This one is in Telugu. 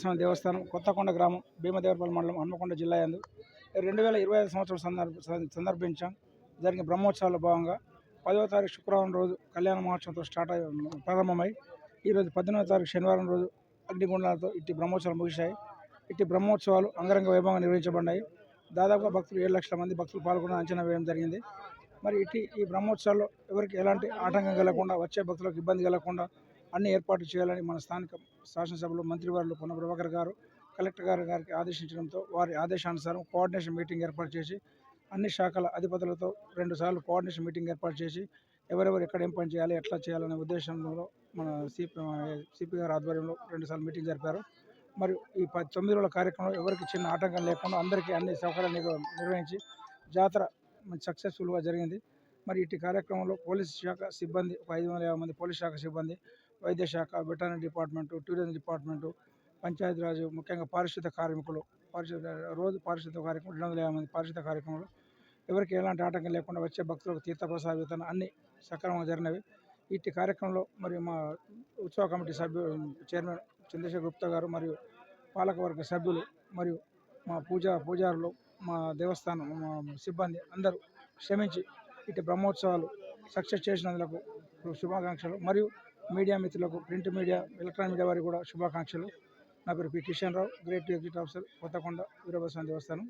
స్వామి దేవస్థానం కొత్తకొండ గ్రామం భీమదేవరపల్లి మండలం హన్మకొండ జిల్లా యందు 2025 సంవత్సరం సందర్భించాం జరిగిన బ్రహ్మోత్సవాల్లో భాగంగా 10వ తారీఖు శుక్రవారం రోజు కళ్యాణ మహోత్సవంతో ప్రారంభమై ఈరోజు 18వ తారీఖు శనివారం రోజు అగ్నిగుండాలతో ఇట్టి బ్రహ్మోత్సవాలు ముగిశాయి. ఇట్టి బ్రహ్మోత్సవాలు అంగరంగ వైభవంగా నిర్వహించబడ్డాయి. దాదాపుగా భక్తులు 7 లక్షల మంది భక్తులు పాల్గొన్న అంచనా వేయడం జరిగింది. మరి ఈ బ్రహ్మోత్సవాల్లో ఎవరికి ఎలాంటి ఆటంకం కలగకుండా, వచ్చే భక్తులకు ఇబ్బంది కలగకుండా అన్ని ఏర్పాట్లు చేయాలని మన స్థానిక శాసనసభలో మంత్రివర్యులు పొన్న ప్రభాకర్ గారు కలెక్టర్ గారికి ఆదేశించడంతో వారి ఆదేశానుసారం కోఆర్డినేషన్ మీటింగ్ ఏర్పాటు చేసి అన్ని శాఖల అధిపతులతో 2 సార్లు కోఆర్డినేషన్ మీటింగ్ ఏర్పాటు చేసి ఎవరెవరు ఎక్కడ ఏం పని చేయాలి, ఎట్లా చేయాలనే ఉద్దేశంలో మన సిపి గారి ఆధ్వర్యంలో 2 సార్లు మీటింగ్ జరిపారు. మరియు ఈ 9 రోజుల కార్యక్రమంలో ఎవరికి చిన్న ఆటంకం లేకుండా అందరికీ అన్ని సౌకర్యాలు నిర్వహించి జాతర సక్సెస్ఫుల్గా జరిగింది. మరి ఇటు కార్యక్రమంలో పోలీస్ శాఖ సిబ్బంది ఒక 550 మంది పోలీస్ శాఖ సిబ్బంది, వైద్య శాఖ, veterinary department, tourism department, Panchayati Raj, ముఖ్యంగా పారిశుద్ధ కార్మికులు, పారిశుద్ధ కార్యక్రమం 250 మంది పారిశుద్ధ కార్యక్రమాలు ఎవరికి ఎలాంటి ఆటంకం లేకుండా వచ్చే భక్తులకు తీర్థప్రసాద వితరణ అన్ని సక్రమంగా జరిగినవి. ఇట్టి కార్యక్రమంలో మరి మా ఉత్సవ కమిటీ చైర్మన్ చంద్రశేఖర్ గుప్తా గారు మరియు పాలకవర్గ సభ్యులు మరియు మా పూజారులు, మా దేవస్థానం మా సిబ్బంది అందరూ శ్రమించి ఇటు బ్రహ్మోత్సవాలు సక్సెస్ చేసినందుకు శుభాకాంక్షలు. మరియు మీడియా మిత్రులకు, ప్రింట్ మీడియా, ఎలక్ట్రానిక్ మీడియా వారికి కూడా శుభాకాంక్షలు. నా పేరు P Kishan Rao, great executive officer, Kothakonda Veerabhadraswamy దేవస్థానం.